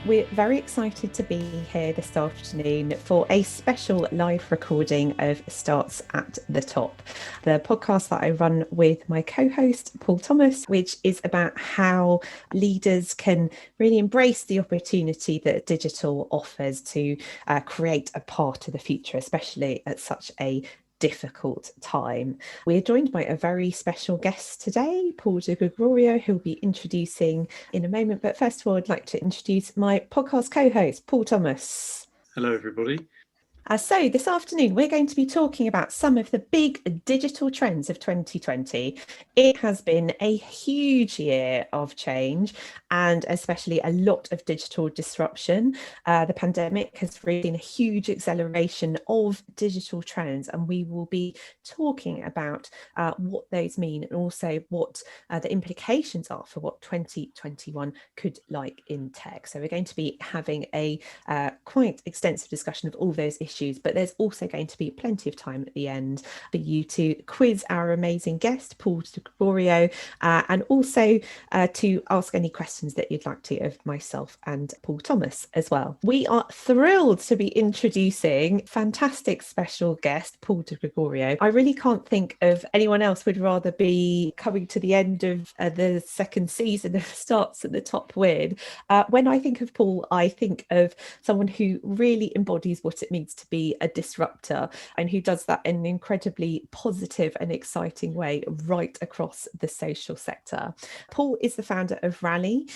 We're very excited to be here this afternoon for a special live recording of Starts at the Top, the podcast that I run with my co-host Paul Thomas, which is about how leaders can really embrace the opportunity that digital offers to create a part of the future, especially at such a difficult time. We're joined by a very special guest today, Paul Gregorio, who will be introducing in a moment. But first of all, I'd like to introduce my podcast co-host, Paul Thomas. Hello, everybody. So this afternoon, we're going to be talking about some of the big digital trends of 2020. It has been a huge year of change and especially a lot of digital disruption. The pandemic has really seen a huge acceleration of digital trends, and we will be talking about what those mean and also what the implications are for what 2021 could like in tech. So we're going to be having a quite extensive discussion of all those issues, but there's also going to be plenty of time at the end for you to quiz our amazing guest, Paul Gregorio, and also to ask any questions that you'd like to of myself and Paul Thomas as well. We are thrilled to be introducing fantastic special guest, Paul Gregorio. I really can't think of anyone else would rather be coming to the end of the second season of Starts at the Top with. When I think of Paul, I think of someone who really embodies what it means to be a disruptor and who does that in an incredibly positive and exciting way right across the social sector. Paul is the founder of Rally,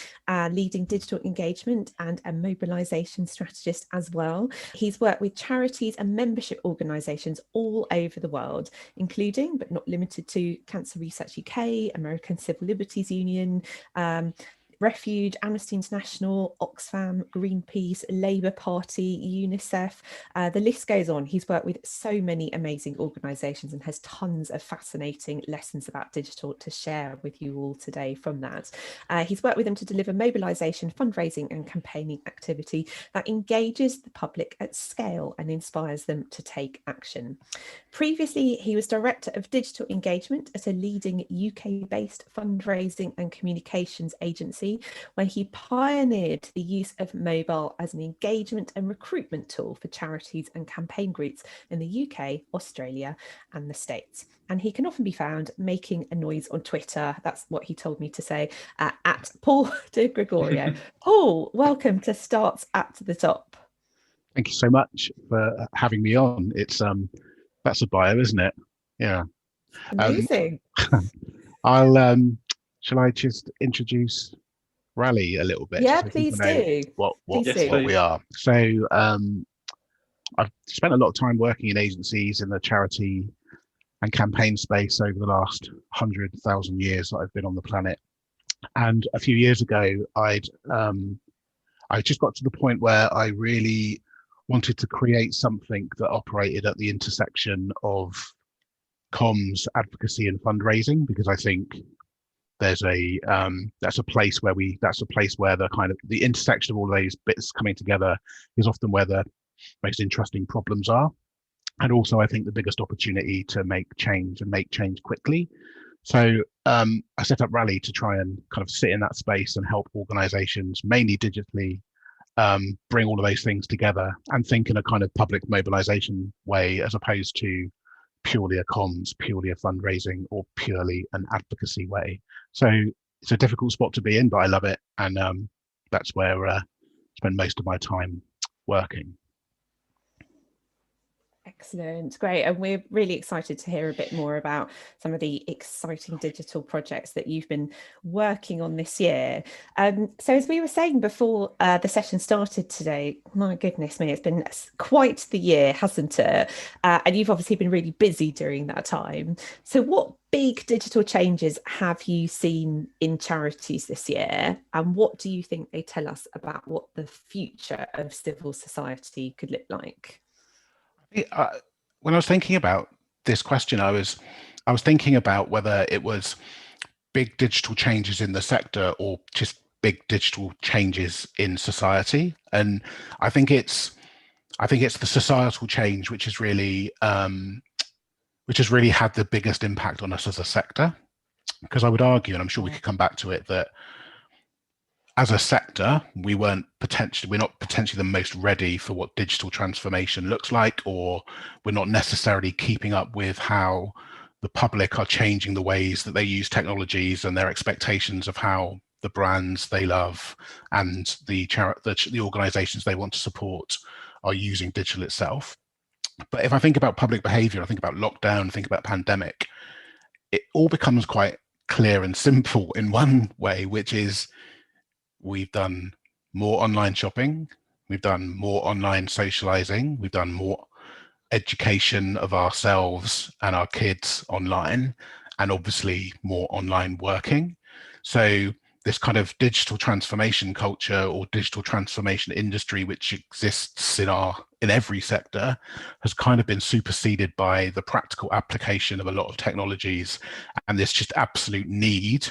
leading digital engagement and a mobilisation strategist as well. He's worked with charities and membership organisations all over the world, including but not limited to Cancer Research UK, American Civil Liberties Union, Refuge, Amnesty International, Oxfam, Greenpeace, Labour Party, UNICEF, the list goes on. He's worked with so many amazing organisations and has tons of fascinating lessons about digital to share with you all today from that. He's worked with them to deliver mobilisation, fundraising and campaigning activity that engages the public at scale and inspires them to take action. Previously, he was Director of Digital Engagement at a leading UK-based fundraising and communications agency, where he pioneered the use of mobile as an engagement and recruitment tool for charities and campaign groups in the UK, Australia and the States. And he can often be found making a noise on Twitter. That's what he told me to say, at Paul Gregorio. Paul, welcome to Starts at the Top. Thank you so much for having me on. It's that's a bio, isn't it? Yeah. Amazing. Shall I just introduce Rally a little bit? Yeah, so please do. What we are. So I've spent a lot of time working in agencies in the charity and campaign space over the last 100,000 years that I've been on the planet. And a few years ago, I just got to the point where I really wanted to create something that operated at the intersection of comms, advocacy, and fundraising, because I think there's that's a place where the kind of the intersection of all of those bits coming together is often where the most interesting problems are, and also I think the biggest opportunity to make change quickly. So I set up Rally to try and kind of sit in that space and help organizations, mainly digitally, bring all of those things together and think in a kind of public mobilization way, as opposed to purely a comms, purely a fundraising, or purely an advocacy way. So it's a difficult spot to be in, but I love it, and that's where I spend most of my time working. Excellent, great. And we're really excited to hear a bit more about some of the exciting digital projects that you've been working on this year. So as we were saying before the session started today, my goodness me, it's been quite the year, hasn't it? And you've obviously been really busy during that time. So what big digital changes have you seen in charities this year? And what do you think they tell us about what the future of civil society could look like? When I was thinking about this question, I was thinking about whether it was big digital changes in the sector or just big digital changes in society. And I think it's the societal change which has really had the biggest impact on us as a sector. Because I would argue, and I'm sure we could come back to it, that as a sector, we're not potentially the most ready for what digital transformation looks like, or we're not necessarily keeping up with how the public are changing the ways that they use technologies and their expectations of how the brands they love and the organizations they want to support are using digital itself. But if I think about public behavior, I think about lockdown, I think about pandemic, it all becomes quite clear and simple in one way, which is we've done more online shopping, we've done more online socializing, we've done more education of ourselves and our kids online, and obviously more online working. So this kind of digital transformation culture or digital transformation industry, which exists in every sector, has kind of been superseded by the practical application of a lot of technologies and this just absolute need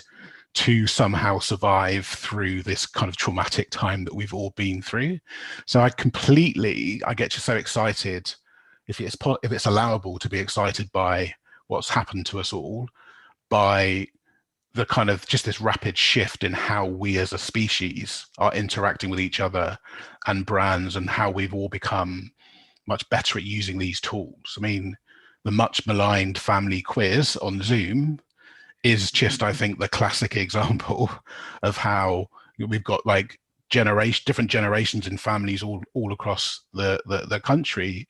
to somehow survive through this kind of traumatic time that we've all been through. So I get you so excited if it's allowable to be excited by what's happened to us all, by the kind of just this rapid shift in how we as a species are interacting with each other and brands, and how we've all become much better at using these tools. I mean, the much maligned family quiz on Zoom is just, I think, the classic example of how we've got like different generations in families all across the country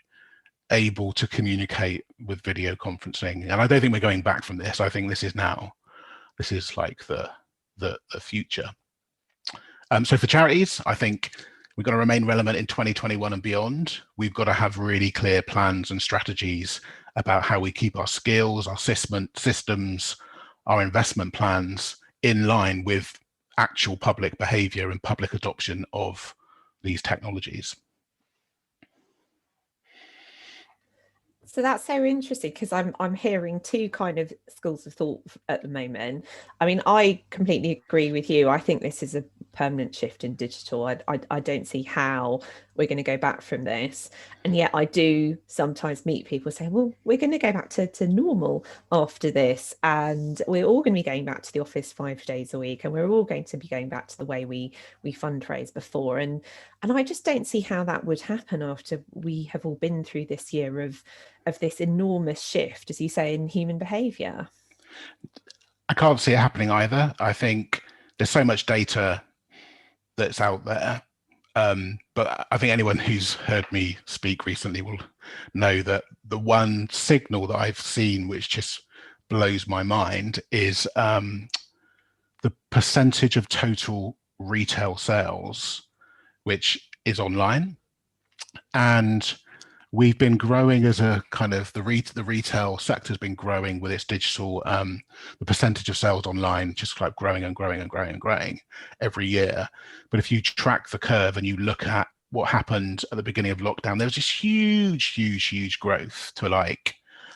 able to communicate with video conferencing. And I don't think we're going back from this. I think this is like the future. So for charities, I think we've got to remain relevant in 2021 and beyond. We've got to have really clear plans and strategies about how we keep our skills, our systems, our investment plans in line with actual public behavior and public adoption of these technologies. So that's so interesting, because I'm hearing two kind of schools of thought at the moment. I mean, I completely agree with you. I think this is a permanent shift in digital. I don't see how we're going to go back from this. And yet I do sometimes meet people saying, well, we're going to go back to normal after this, and we're all going to be going back to the office 5 days a week, and we're all going to be going back to the way we fundraise before. And I just don't see how that would happen after we have all been through this year of this enormous shift, as you say, in human behavior. I can't see it happening either. I think there's so much data that's out there. But I think anyone who's heard me speak recently will know that the one signal that I've seen, which just blows my mind, is the percentage of total retail sales, which is online. And we've been growing as a kind of the retail sector has been growing with its digital, the percentage of sales online just like growing and growing and growing and growing every year. But if you track the curve and you look at what happened at the beginning of lockdown, there was this huge growth to like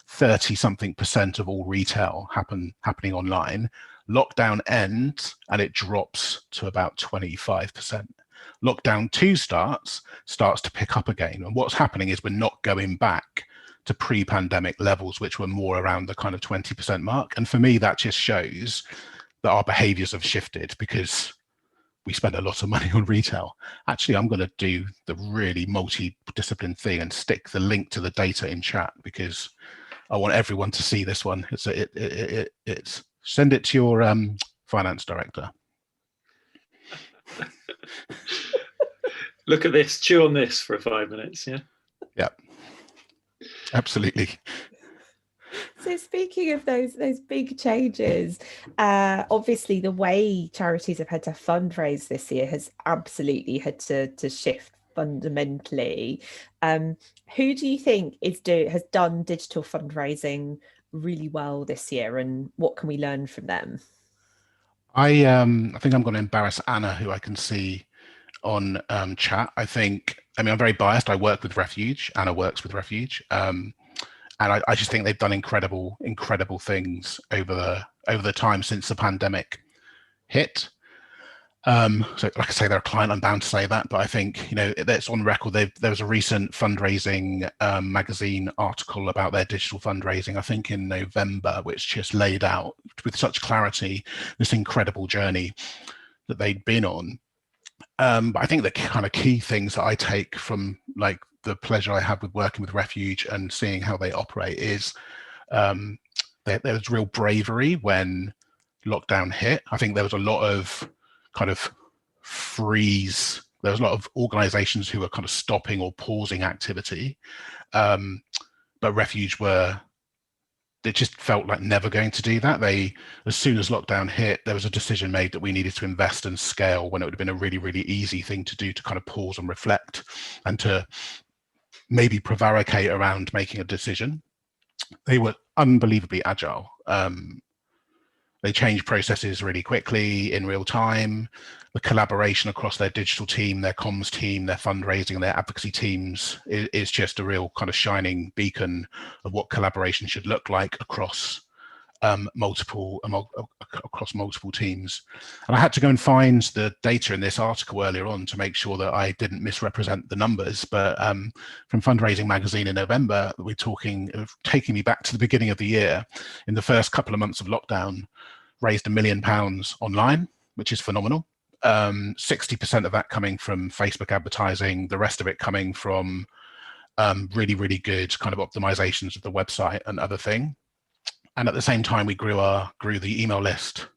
30-something% of all retail happening online. Lockdown ends and it drops to about 25%. Lockdown 2 starts to pick up again. And what's happening is we're not going back to pre-pandemic levels, which were more around the kind of 20% mark. And for me, that just shows that our behaviors have shifted because we spend a lot of money on retail. Actually, I'm going to do the really multi-discipline thing and stick the link to the data in chat because I want everyone to see this one. It's send it to your finance director. Look at this, chew on this for 5 minutes. Yeah, absolutely. So speaking of those big changes, obviously the way charities have had to fundraise this year has absolutely had to shift fundamentally. Who do you think has done digital fundraising really well this year, and what can we learn from them? I think I'm going to embarrass Anna, who I can see on chat. I mean, I'm very biased. I work with Refuge. Anna works with Refuge. And I just think they've done incredible things over the time since the pandemic hit. So like I say, they're a client, I'm bound to say that, but I think, that's on record. There was a recent fundraising magazine article about their digital fundraising, I think in November, which just laid out with such clarity this incredible journey that they'd been on. But I think the kind of key things that I take from like the pleasure I have with working with Refuge and seeing how they operate is there was real bravery when lockdown hit. I think there was a lot of kind of freeze. There was a lot of organizations who were kind of stopping or pausing activity. But Refuge it just felt like never going to do that. As soon as lockdown hit, there was a decision made that we needed to invest and scale when it would have been a really, really easy thing to do, to kind of pause and reflect and to maybe prevaricate around making a decision. They were unbelievably agile. They changed processes really quickly in real time. The collaboration across their digital team, their comms team, their fundraising, their advocacy teams is just a real kind of shining beacon of what collaboration should look like across multiple teams. And I had to go and find the data in this article earlier on to make sure that I didn't misrepresent the numbers. But from Fundraising Magazine in November, we're talking of taking me back to the beginning of the year. In the first couple of months of lockdown, raised £1 million online, which is phenomenal. 60% of that coming from Facebook advertising, the rest of it coming from really, really good kind of optimizations of the website and other thing. And at the same time, we grew the email list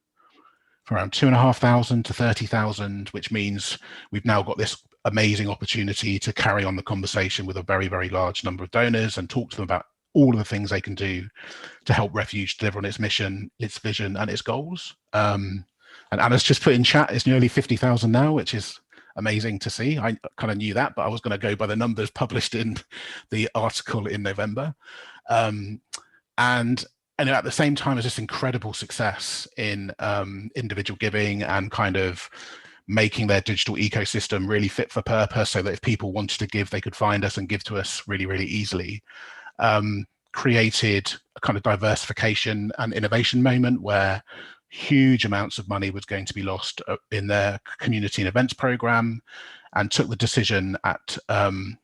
from around 2,500 to 30,000, which means we've now got this amazing opportunity to carry on the conversation with a very, very large number of donors and talk to them about all of the things they can do to help Refuge deliver on its mission, its vision, and its goals. And Anna's just put in chat, it's nearly 50,000 now, which is amazing to see. I kind of knew that, but I was going to go by the numbers published in the article in November. And at the same time as this incredible success in individual giving and kind of making their digital ecosystem really fit for purpose, so that if people wanted to give, they could find us and give to us really, really easily. Created a kind of diversification and innovation moment where huge amounts of money was going to be lost in their community and events program, and took the decision at kind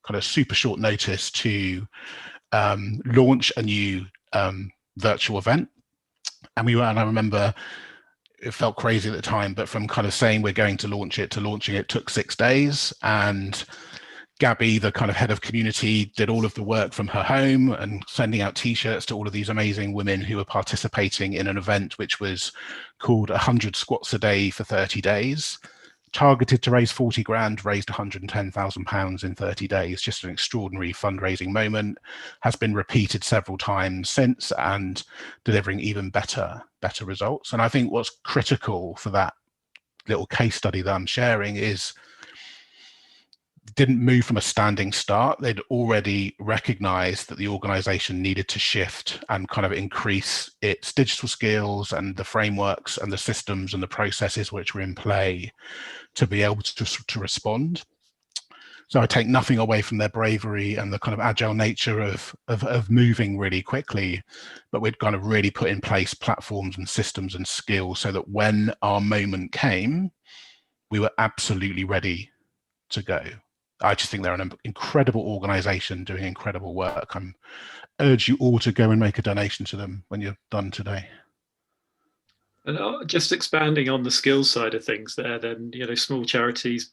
of super short notice to launch a new virtual event. And I remember it felt crazy at the time, but from kind of saying we're going to launch it to launching it took 6 days. And Gabby, the kind of head of community, did all of the work from her home and sending out t-shirts to all of these amazing women who were participating in an event which was called 100 squats a day for 30 days, targeted to raise 40 grand, raised £110,000 in 30 days. Just an extraordinary fundraising moment, has been repeated several times since and delivering even better results. And I think what's critical for that little case study that I'm sharing is didn't move from a standing start. They'd already recognized that the organization needed to shift and kind of increase its digital skills and the frameworks and the systems and the processes which were in play to be able to respond. So I take nothing away from their bravery and the kind of agile nature of moving really quickly, but we'd kind of really put in place platforms and systems and skills so that when our moment came, we were absolutely ready to go. I just think they're an incredible organization doing incredible work. I urge you all to go and make a donation to them when you're done today. And just expanding on the skills side of things there, then, small charities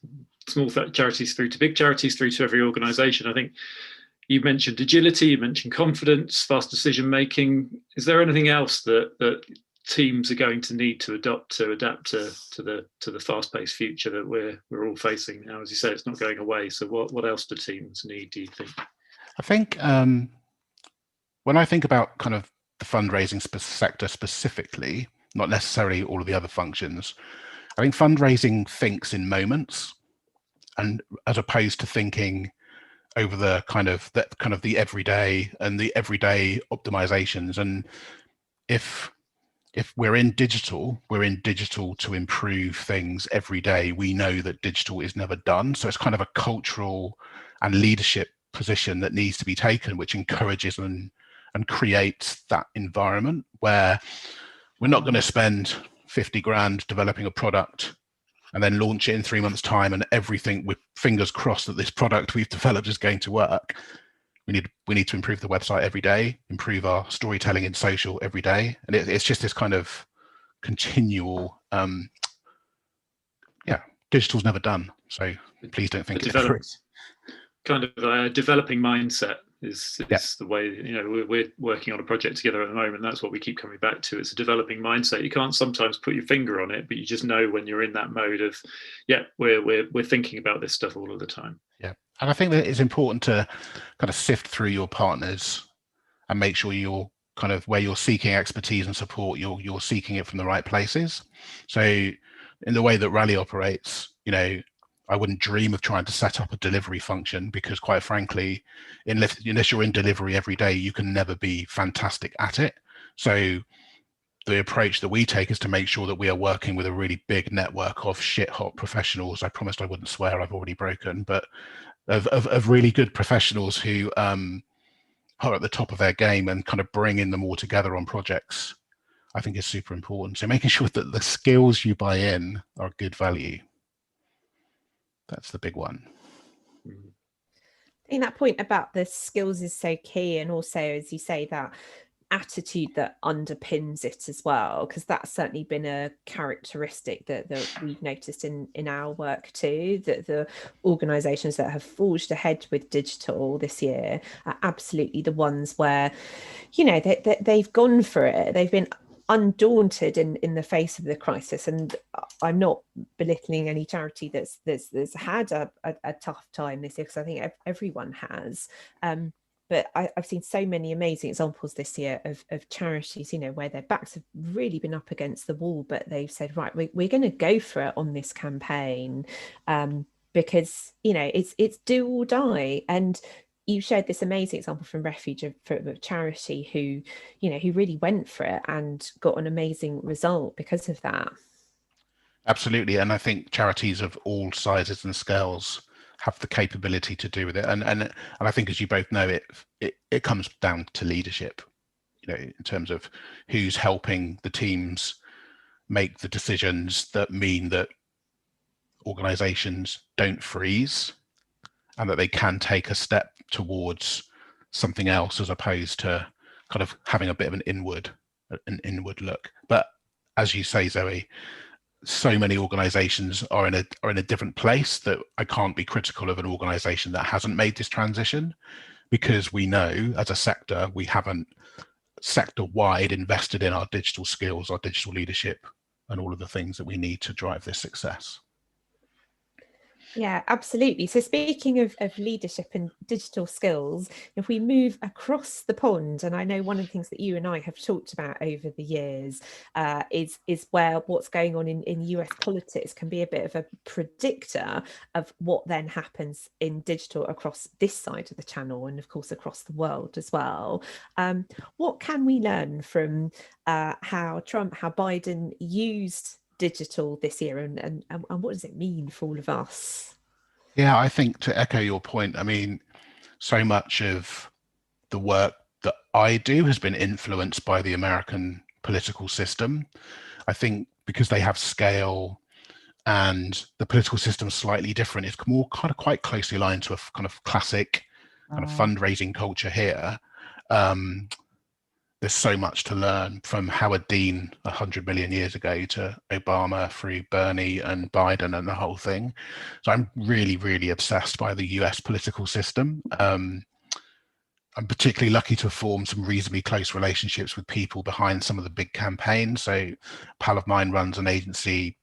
through to big charities, through to every organization. I think you mentioned agility, you mentioned confidence, fast decision making. Is there anything else that teams are going to need to adapt to the fast-paced future that we're all facing now? As you say, it's not going away. So what else do teams need, do you think? I think when I think about kind of the fundraising sector specifically, not necessarily all of the other functions, I think fundraising thinks in moments, and as opposed to thinking over the kind of the everyday and the everyday optimizations. And if we're in digital to improve things every day. We know that digital is never done. So it's kind of a cultural and leadership position that needs to be taken, which encourages and creates that environment where we're not going to spend 50 grand developing a product and then launch it in 3 months' time and everything with fingers crossed that this product we've developed is going to work. We need to improve the website every day, improve our storytelling in social every day. And it's just this kind of continual digital's never done, so please don't think it ever is. Kind of a developing mindset is the way, we're working on a project together at the moment. That's what we keep coming back to. It's a developing mindset. You can't sometimes put your finger on it, but you just know when you're in that mode of, we're thinking about this stuff all of the time. Yeah, and I think that it's important to kind of sift through your partners and make sure you're kind of where you're seeking expertise and support, you're seeking it from the right places. So in the way that Rally operates, I wouldn't dream of trying to set up a delivery function, because quite frankly, unless you're in delivery every day, you can never be fantastic at it. So the approach that we take is to make sure that we are working with a really big network of shit hot professionals. I promised I wouldn't swear, I've already broken, but of really good professionals who are at the top of their game, and kind of bringing them all together on projects, I think is super important. So making sure that the skills you buy in are good value. That's the big one. I think that point about the skills is so key, and also, as you say, that attitude that underpins it as well, because that's certainly been a characteristic that we've noticed in our work too, that the organisations that have forged ahead with digital this year are absolutely the ones where, they've gone for it. They've been undaunted in the face of the crisis, and I'm not belittling any charity that's had a tough time this year, because I think everyone has, but I've seen so many amazing examples this year of charities, where their backs have really been up against the wall, but they've said, right, we're going to go for it on this campaign, because it's do or die. And you shared this amazing example from Refuge of a charity who really went for it and got an amazing result because of that. Absolutely, and I think charities of all sizes and scales have the capability to do with it, and I think, as you both know, it comes down to leadership, in terms of who's helping the teams make the decisions that mean that organizations don't freeze, and that they can take a step towards something else, as opposed to kind of having a bit of an inward look. But as you say, Zoe, so many organizations are in a different place that I can't be critical of an organization that hasn't made this transition, because we know as a sector we haven't sector-wide invested in our digital skills, our digital leadership, and all of the things that we need to drive this success. Yeah, absolutely. So speaking of leadership and digital skills, if we move across the pond, and I know one of the things that you and I have talked about over the years is where what's going on in US politics can be a bit of a predictor of what then happens in digital across this side of the channel, and of course across the world as well. What can we learn from how Biden used digital this year, and what does it mean for all of us? Yeah, I think, to echo your point, I mean, so much of the work that I do has been influenced by the American political system. I think because they have scale and the political system is slightly different, it's more kind of quite closely aligned to a kind of classic kind of fundraising culture here. There's so much to learn, from Howard Dean 100 million years ago to Obama, through Bernie and Biden and the whole thing. So I'm really, really obsessed by the US political system. I'm particularly lucky to have formed some reasonably close relationships with people behind some of the big campaigns. So a pal of mine runs an agency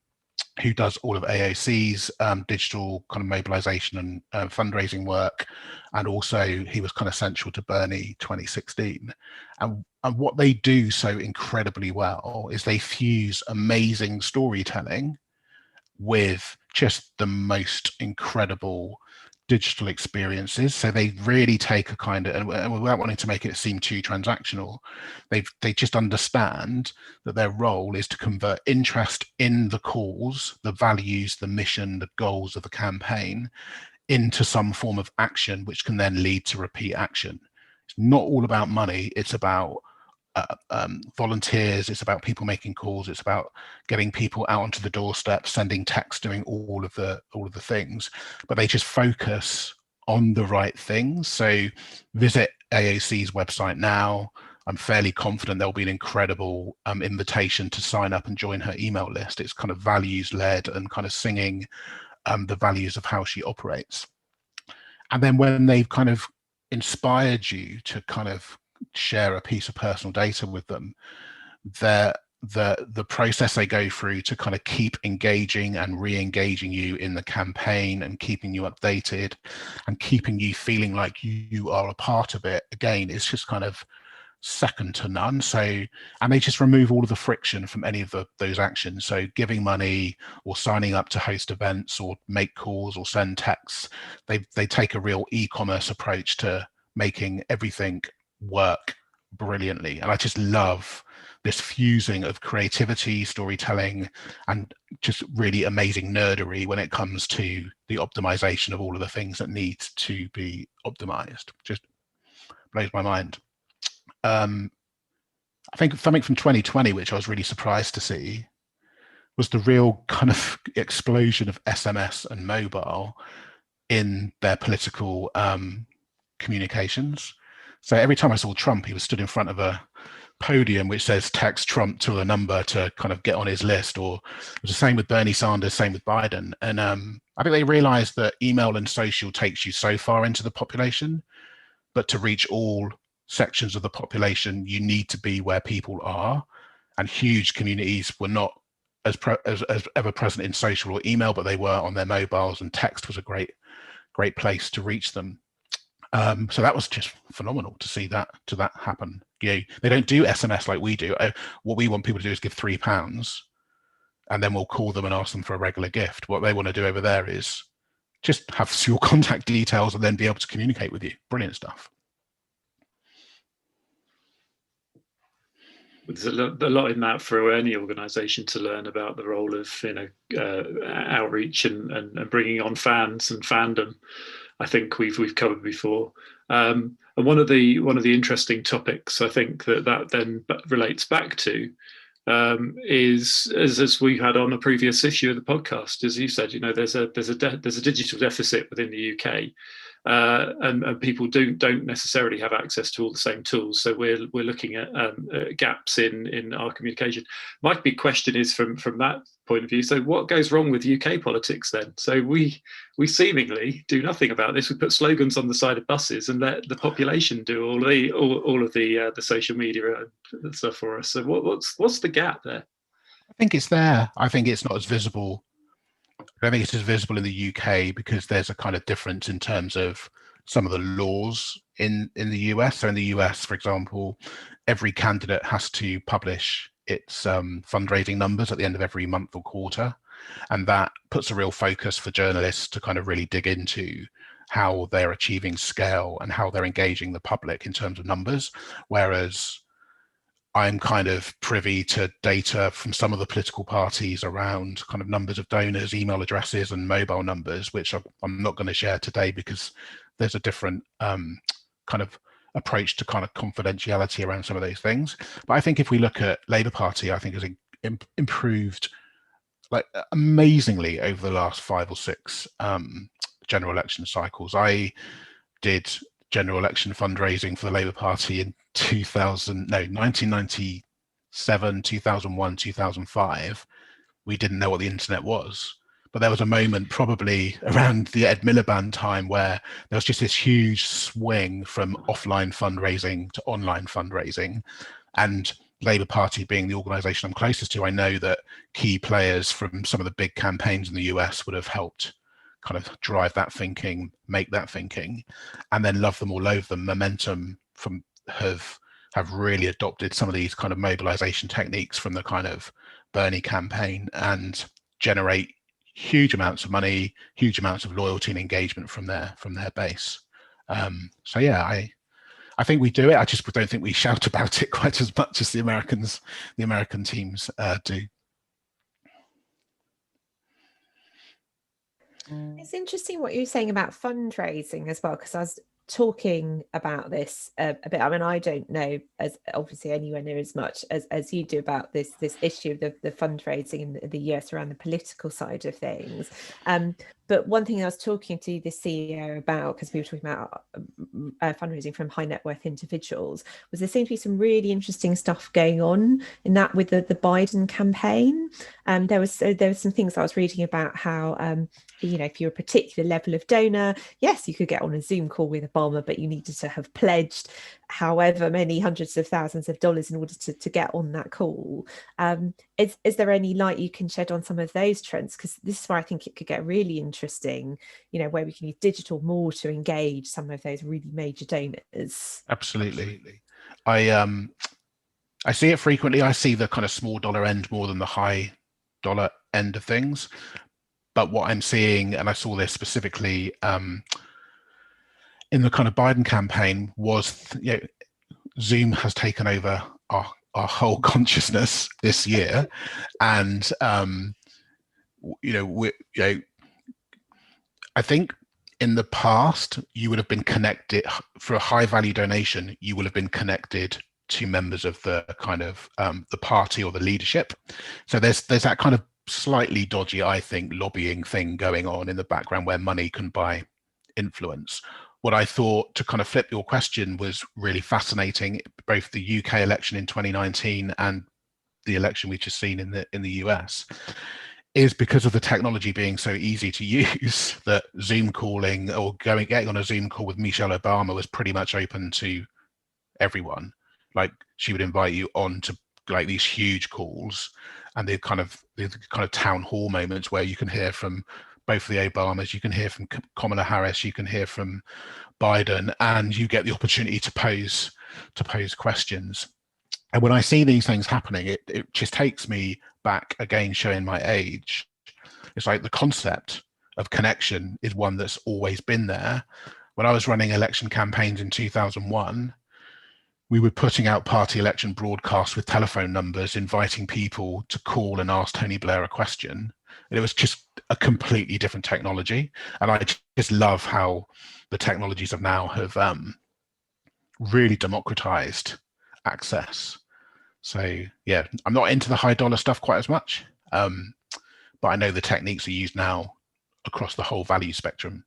who does all of AOC's digital kind of mobilization and fundraising work. And also he was kind of central to Bernie 2016. And what they do so incredibly well is they fuse amazing storytelling with just the most incredible digital experiences. So they really take a kind of, and without wanting to make it seem too transactional, they just understand that their role is to convert interest in the cause, the values, the mission, the goals of the campaign into some form of action, which can then lead to repeat action. It's not all about money, it's about volunteers, it's about people making calls, it's about getting people out onto the doorstep, sending text, doing all of the things, but they just focus on the right things. So visit AOC's website now, I'm fairly confident there'll be an incredible invitation to sign up and join her email list. It's kind of values led and kind of singing the values of how she operates. And then when they've kind of inspired you to kind of share a piece of personal data with them, the process they go through to kind of keep engaging and re-engaging you in the campaign and keeping you updated and keeping you feeling like you are a part of it, again, it's just kind of second to none. So, and they just remove all of the friction from any of those actions. So giving money or signing up to host events or make calls or send texts, they take a real e-commerce approach to making everything work brilliantly. And I just love this fusing of creativity, storytelling, and just really amazing nerdery when it comes to the optimization of all of the things that need to be optimized. Just blows my mind. I think something from 2020, which I was really surprised to see, was the real kind of explosion of SMS and mobile in their political communications. So every time I saw Trump, he was stood in front of a podium which says text Trump to a number to kind of get on his list, or it was the same with Bernie Sanders, same with Biden. And I think they realized that email and social takes you so far into the population, but to reach all sections of the population, you need to be where people are. And huge communities were not as ever present in social or email, but they were on their mobiles, and text was a great place to reach them. So that was just phenomenal to see that happen. You know, they don't do SMS like we do. What we want people to do is give £3 and then we'll call them and ask them for a regular gift. What they want to do over there is just have your contact details and then be able to communicate with you. Brilliant stuff. There's a lot in that for any organisation to learn about the role of outreach and bringing on fans and fandom. I think we've covered before, and one of the interesting topics I think that then relates back to is as we had on a previous issue of the podcast, as you said, there's a digital deficit within the UK. And people don't necessarily have access to all the same tools. So we're looking at gaps in our communication. My big question is from that point of view. So what goes wrong with UK politics then? So we seemingly do nothing about this. We put slogans on the side of buses and let the population do all of the social media and stuff for us. So what's the gap there? I think it's there. I think it's not as visible. I don't think it's as visible in the UK because there's a kind of difference in terms of some of the laws in the US. So in the US, for example, every candidate has to publish its fundraising numbers at the end of every month or quarter. And that puts a real focus for journalists to kind of really dig into how they're achieving scale and how they're engaging the public in terms of numbers. Whereas I'm kind of privy to data from some of the political parties around kind of numbers of donors, email addresses and mobile numbers, which I'm not going to share today because there's a different kind of approach to kind of confidentiality around some of those things. But I think if we look at Labour Party, I think has improved like amazingly over the last 5 or 6 general election cycles. I did general election fundraising for the Labour Party in 1997, 2001, 2005. We didn't know what the internet was, but there was a moment probably around the Ed Miliband time where there was just this huge swing from offline fundraising to online fundraising. And Labour Party being the organisation I'm closest to, I know that key players from some of the big campaigns in the US would have helped kind of drive that thinking, make that thinking, and then love them or loathe them. Momentum from have really adopted some of these kind of mobilization techniques from the kind of Bernie campaign and generate huge amounts of money, huge amounts of loyalty and engagement from their base. So yeah, I think we do it. I just don't think we shout about it quite as much as the American teams do. It's interesting what you're saying about fundraising as well, because I was talking about this a bit. I mean, I don't know as obviously anywhere near as much as you do about this issue of the fundraising in the US around the political side of things. But one thing I was talking to the CEO about, because we were talking about fundraising from high net worth individuals, was there seemed to be some really interesting stuff going on in that with the Biden campaign. There was some things I was reading about how if you're a particular level of donor, yes, you could get on a Zoom call with Obama, but you needed to have pledged however many hundreds of thousands of dollars in order to get on that call. Is there any light you can shed on some of those trends? Because this is where I think it could get really interesting, where we can use digital more to engage some of those really major donors. Absolutely. I see it frequently. I see the kind of small dollar end more than the high dollar end of things. But what I'm seeing, and I saw this specifically in the kind of Biden campaign, was Zoom has taken over our whole consciousness this year, and I think in the past you would have been connected for a high value donation. You would have been connected to members of the kind of the party or the leadership. So there's that kind of slightly dodgy, I think, lobbying thing going on in the background where money can buy influence. What I thought, to kind of flip your question, was really fascinating, both the UK election in 2019 and the election we've just seen in the US, is because of the technology being so easy to use, that Zoom calling or getting on a Zoom call with Michelle Obama was pretty much open to everyone. Like, she would invite you on to like these huge calls, and the kind of town hall moments where you can hear from both the Obamas, you can hear from Kamala Harris, you can hear from Biden, and you get the opportunity to pose questions. And when I see these things happening, it just takes me back again, showing my age. It's like the concept of connection is one that's always been there. When I was running election campaigns in 2001, we were putting out party election broadcasts with telephone numbers, inviting people to call and ask Tony Blair a question. And it was just a completely different technology. And I just love how the technologies of now have really democratized access. So yeah, I'm not into the high dollar stuff quite as much, but I know the techniques are used now across the whole value spectrum.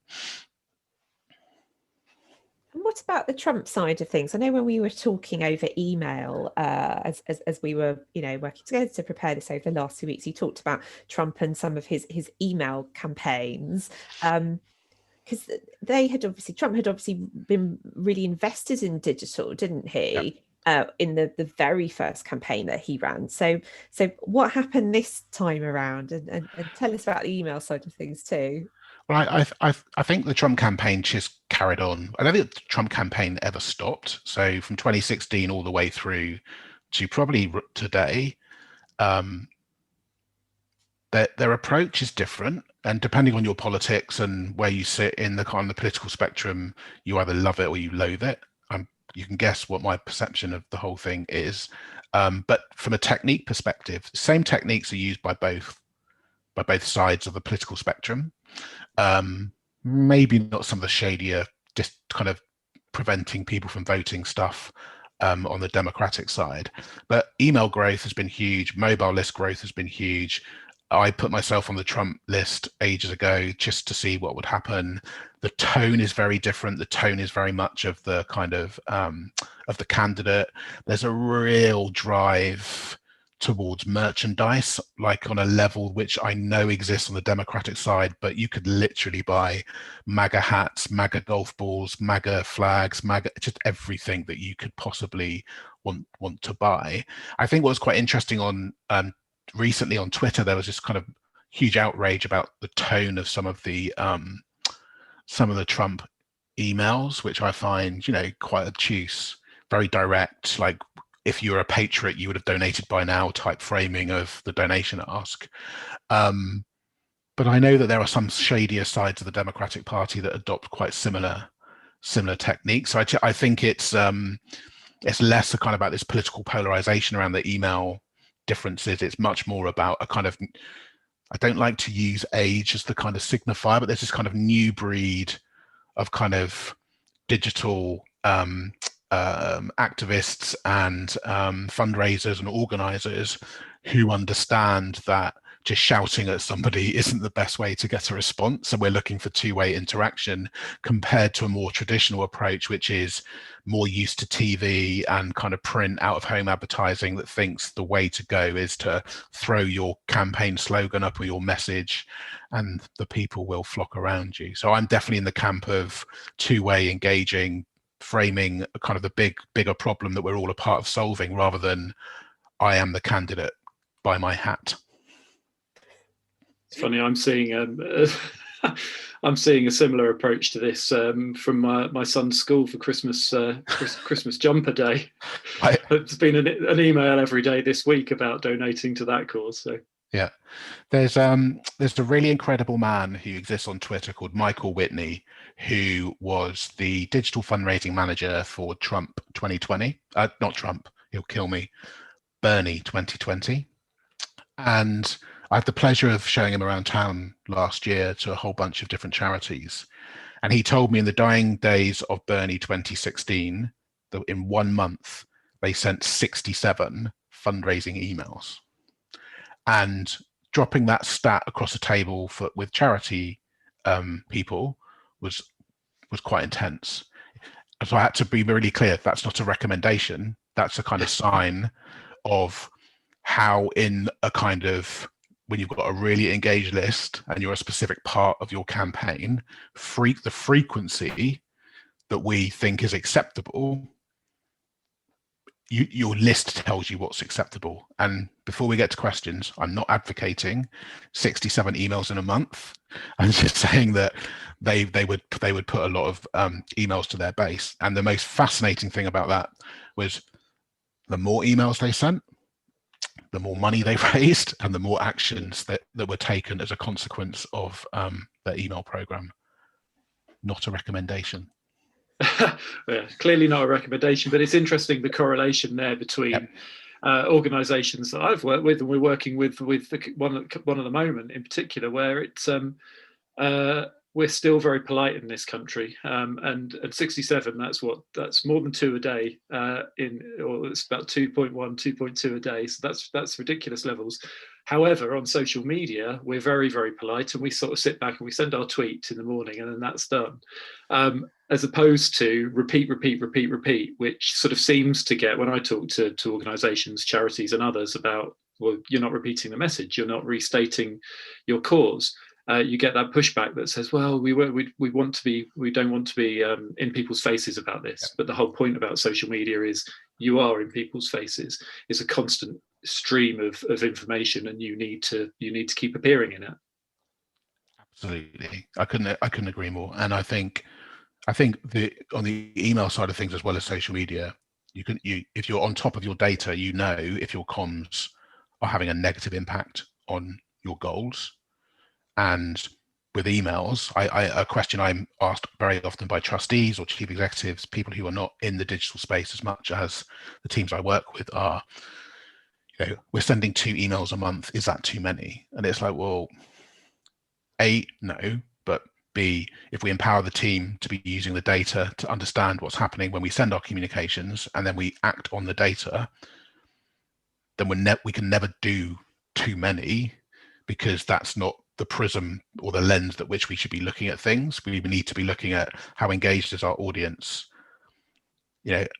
And what about the Trump side of things? I know when we were talking over email, as we were, working together to prepare this over the last few weeks, you talked about Trump and some of his email campaigns. Because Trump had obviously been really invested in digital, didn't he? Yeah. In the very first campaign that he ran. So what happened this time around? And tell us about the email side of things too. Well, I think the Trump campaign just carried on. I don't think the Trump campaign ever stopped. So from 2016 all the way through to probably today, their approach is different. And depending on your politics and where you sit in the kind of the political spectrum, you either love it or you loathe it. You can guess what my perception of the whole thing is. But from a technique perspective, same techniques are used by both sides of the political spectrum. Maybe not some of the shadier, just kind of preventing people from voting stuff on the Democratic side. But email growth has been huge. Mobile list growth has been huge. I put myself on the Trump list ages ago just to see what would happen. The tone is very different. The tone is very much of the kind of the candidate. There's a real drive towards merchandise, like on a level which I know exists on the Democratic side, but you could literally buy MAGA hats, MAGA golf balls, MAGA flags, MAGA, just everything that you could possibly want to buy. I think what was quite interesting on recently on Twitter, there was this kind of huge outrage about the tone of some of the Trump emails, which I find, quite obtuse, very direct, like, if you're a patriot, you would have donated by now type framing of the donation ask. But I know that there are some shadier sides of the Democratic Party that adopt quite similar techniques. So I think it's less a kind of about this political polarization around the email differences. It's much more about a kind of, I don't like to use age as the kind of signifier, but there's this kind of new breed of kind of digital activists and fundraisers and organizers who understand that just shouting at somebody isn't the best way to get a response. And we're looking for two-way interaction compared to a more traditional approach, which is more used to TV and kind of print out-of-home advertising, that thinks the way to go is to throw your campaign slogan up or your message and the people will flock around you. So I'm definitely in the camp of two-way engaging, framing kind of the bigger problem that we're all a part of solving, rather than I am the candidate by my hat. It's funny, I'm seeing I'm seeing a similar approach to this from my son's school for Christmas Christmas jumper day. It's been an email every day this week about donating to that cause. So yeah, there's a really incredible man who exists on Twitter called Michael Whitney, who was the digital fundraising manager for Trump 2020. Not Trump, he'll kill me. Bernie 2020. And I had the pleasure of showing him around town last year to a whole bunch of different charities. And he told me in the dying days of Bernie 2016 that in 1 month, they sent 67 fundraising emails. And dropping that stat across the table with charity people was quite intense. So I had to be really clear, that's not a recommendation. That's a kind of sign of how, in a kind of, when you've got a really engaged list and you're a specific part of your campaign, the frequency that we think is acceptable, your list tells you what's acceptable. And before we get to questions, I'm not advocating 67 emails in a month. I'm just saying that they would put a lot of emails to their base. And the most fascinating thing about that was the more emails they sent, the more money they raised, and the more actions that were taken as a consequence of their email program. Not a recommendation. Yeah, clearly not a recommendation, but it's interesting the correlation there between organisations that I've worked with, and we're working with one at the moment in particular, where it's we're still very polite in this country, and 67, that's more than 2 a day, or it's about 2.1, 2.2 a day, so that's ridiculous levels. However, on social media, we're very, very polite, and we sort of sit back and we send our tweet in the morning, and then that's done. As opposed to repeat, which sort of seems to get, when I talk to organisations, charities and others about, well, you're not repeating the message, you're not restating your cause. You get that pushback that says, well, we don't want to be in people's faces about this. But the whole point about social media is you are in people's faces. It's a constant stream of information, and you need to keep appearing in it. Absolutely, I couldn't agree more. And I think on the email side of things, as well as social media, if you're on top of your data, if your comms are having a negative impact on your goals. And with emails, a question I'm asked very often by trustees or chief executives, people who are not in the digital space as much as the teams I work with, are, we're sending 2 emails a month. Is that too many? And it's like, well, A, no, but B, if we empower the team to be using the data to understand what's happening when we send our communications, and then we act on the data, then we can never do too many, because that's not the prism or the lens at which we should be looking at things. We need to be looking at how engaged is our audience.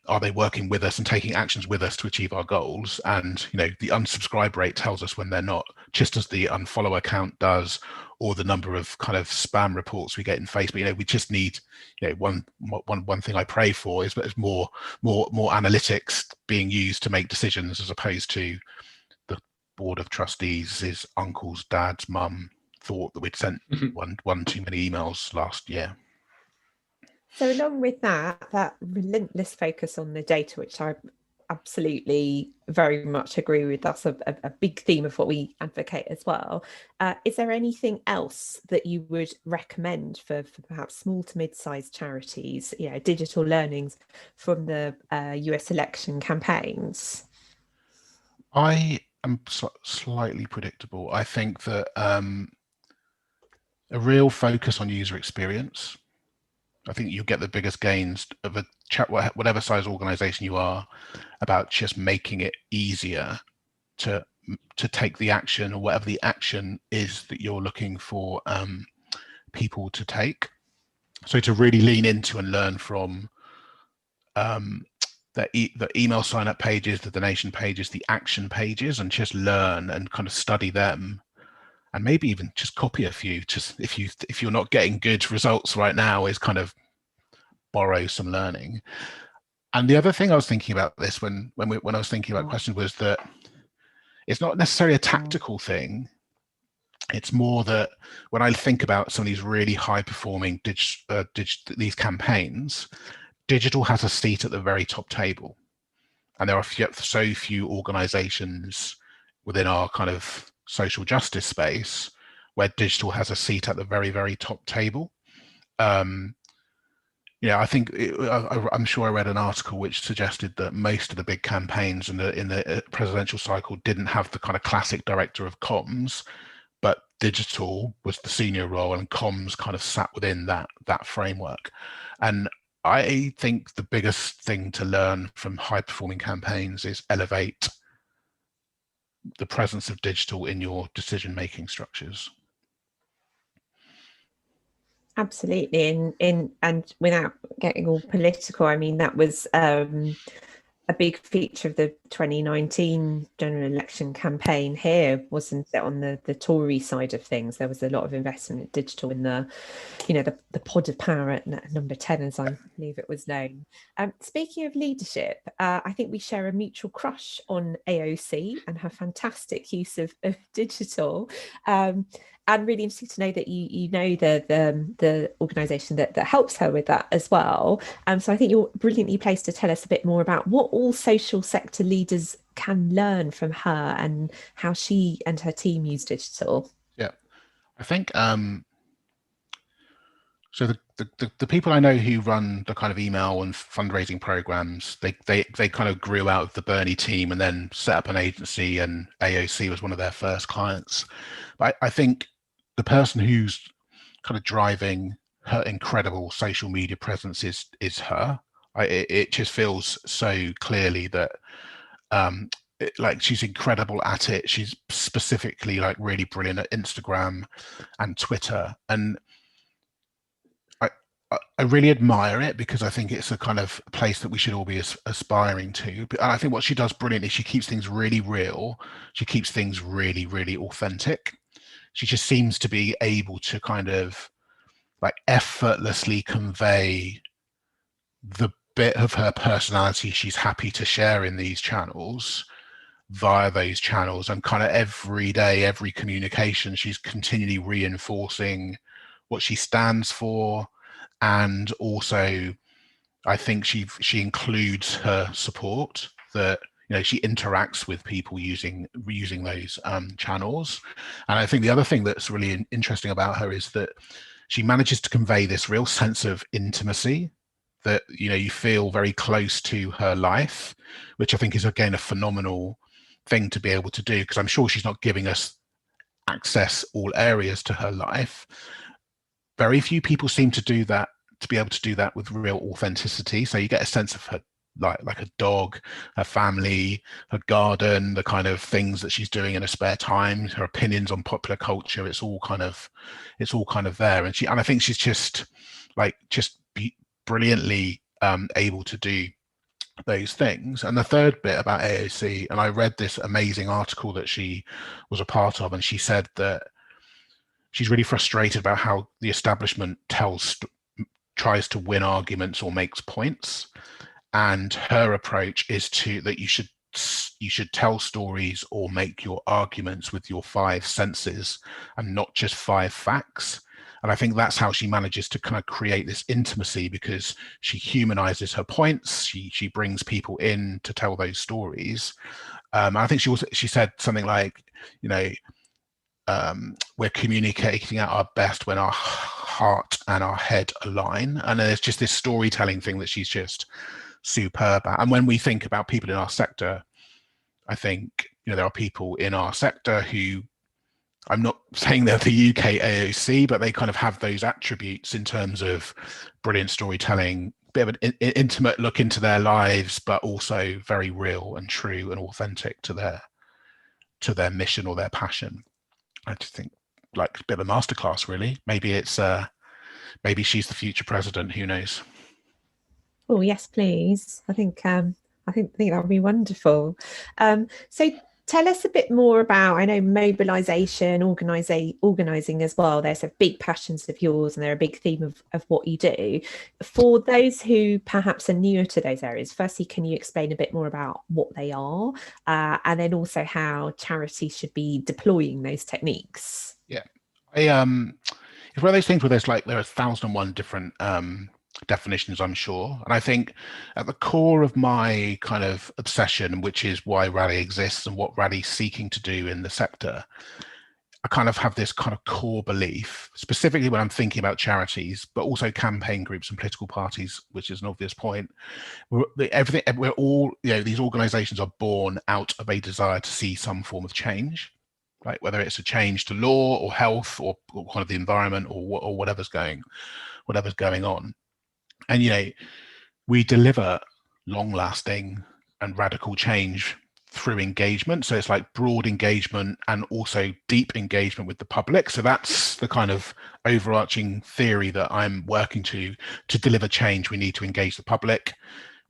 Are they working with us and taking actions with us to achieve our goals? And the unsubscribe rate tells us when they're not, just as the unfollow account does, or the number of kind of spam reports we get in Facebook. We just need, one thing I pray for is more analytics being used to make decisions, as opposed to the board of trustees, his uncle's dad's mum thought that we'd sent one too many emails last year. So along with that relentless focus on the data, which I absolutely very much agree with, that's a big theme of what we advocate as well. Is there anything else that you would recommend for perhaps small to mid-sized charities, digital learnings from the US election campaigns? I am slightly predictable. I think that a real focus on user experience. I think you get the biggest gains of a whatever size organization you are, about just making it easier to to take the action, or whatever the action is that you're looking for people to take. So to really lean into and learn from the email sign up pages, the donation pages, the action pages, and just learn and kind of study them, and maybe even just copy a few. Just if you're not getting good results right now, is kind of borrow some learning. And the other thing I was thinking about this when I was thinking about questions was that it's not necessarily a tactical thing. It's more that when I think about some of these really high performing these campaigns, digital has a seat at the very top table. And there are so few organizations within our kind of social justice space where digital has a seat at the very, very top table. I think I'm sure I read an article which suggested that most of the big campaigns in the presidential cycle didn't have the kind of classic director of comms, but digital was the senior role and comms kind of sat within that framework. And I think the biggest thing to learn from high performing campaigns is elevate the presence of digital in your decision making structures. Absolutely, and without getting all political, I mean, that was a big feature of the 2019 general election campaign here, wasn't it? On the Tory side of things, there was a lot of investment in digital in the pod of power at number 10, as I believe it was known. Speaking of leadership, I think we share a mutual crush on AOC and her fantastic use of digital. And really interesting to know that you know the organisation that helps her with that as well. So I think you're brilliantly placed to tell us a bit more about what all social sector leaders can learn from her and how she and her team use digital. Yeah, I think so the people I know who run the kind of email and fundraising programs, they kind of grew out of the Bernie team and then set up an agency, and AOC was one of their first clients. But I think the person who's kind of driving her incredible social media presence is her. It just feels so clearly that like she's incredible at it. She's specifically like really brilliant at Instagram and Twitter, and I really admire it because I think it's a kind of place that we should all be aspiring to. And I think what she does brilliantly, she keeps things really real. She keeps things really, really authentic. She just seems to be able to kind of like effortlessly convey the bit of her personality she's happy to share in these channels via those channels, and kind of every day, every communication, she's continually reinforcing what she stands for. And also I think she includes her support, that she interacts with people using those channels. And I think the other thing that's really interesting about her is that she manages to convey this real sense of intimacy, that you feel very close to her life, which I think is again a phenomenal thing to be able to do, because I'm sure she's not giving us access all areas to her life. Very few people seem to do that, to be able to do that with real authenticity. So you get a sense of her, like a dog, her family, her garden, the kind of things that she's doing in her spare time, her opinions on popular culture. It's all kind of there. And I think she's just brilliantly able to do those things. And the third bit about AOC, and I read this amazing article that she was a part of, and she said that she's really frustrated about how the establishment tries to win arguments or makes points, and her approach is that you should tell stories or make your arguments with your 5 senses and not just 5 facts. And I think that's how she manages to kind of create this intimacy, because she humanizes her points. She brings people in to tell those stories. I think she said something like, we're communicating at our best when our heart and our head align. And there's just this storytelling thing that she's just superb at. And when we think about people in our sector, I think there are people in our sector who, I'm not saying they're the UK AOC, but they kind of have those attributes in terms of brilliant storytelling, bit of an intimate look into their lives, but also very real and true and authentic to to their mission or their passion. I just think like a bit of a masterclass, really. Maybe it's maybe she's the future president. Who knows? Oh yes, please. I think that would be wonderful. So tell us a bit more about, I know mobilisation, organising as well. There's a big passions of yours and they're a big theme of what you do. For those who perhaps are newer to those areas, firstly, can you explain a bit more about what they are, and then also how charities should be deploying those techniques? Yeah, it's one of those things where there are 1,001 different definitions, I'm sure. And I think at the core of my kind of obsession, which is why Rally exists and what Rally's seeking to do in the sector, I kind of have this kind of core belief, specifically when I'm thinking about charities, but also campaign groups and political parties, which is an obvious point. We're all, these organizations are born out of a desire to see some form of change, right? Whether it's a change to law or health or kind of the environment or whatever's going on. And, we deliver long-lasting and radical change through engagement. So it's like broad engagement and also deep engagement with the public. So that's the kind of overarching theory that I'm working to deliver change. We need to engage the public.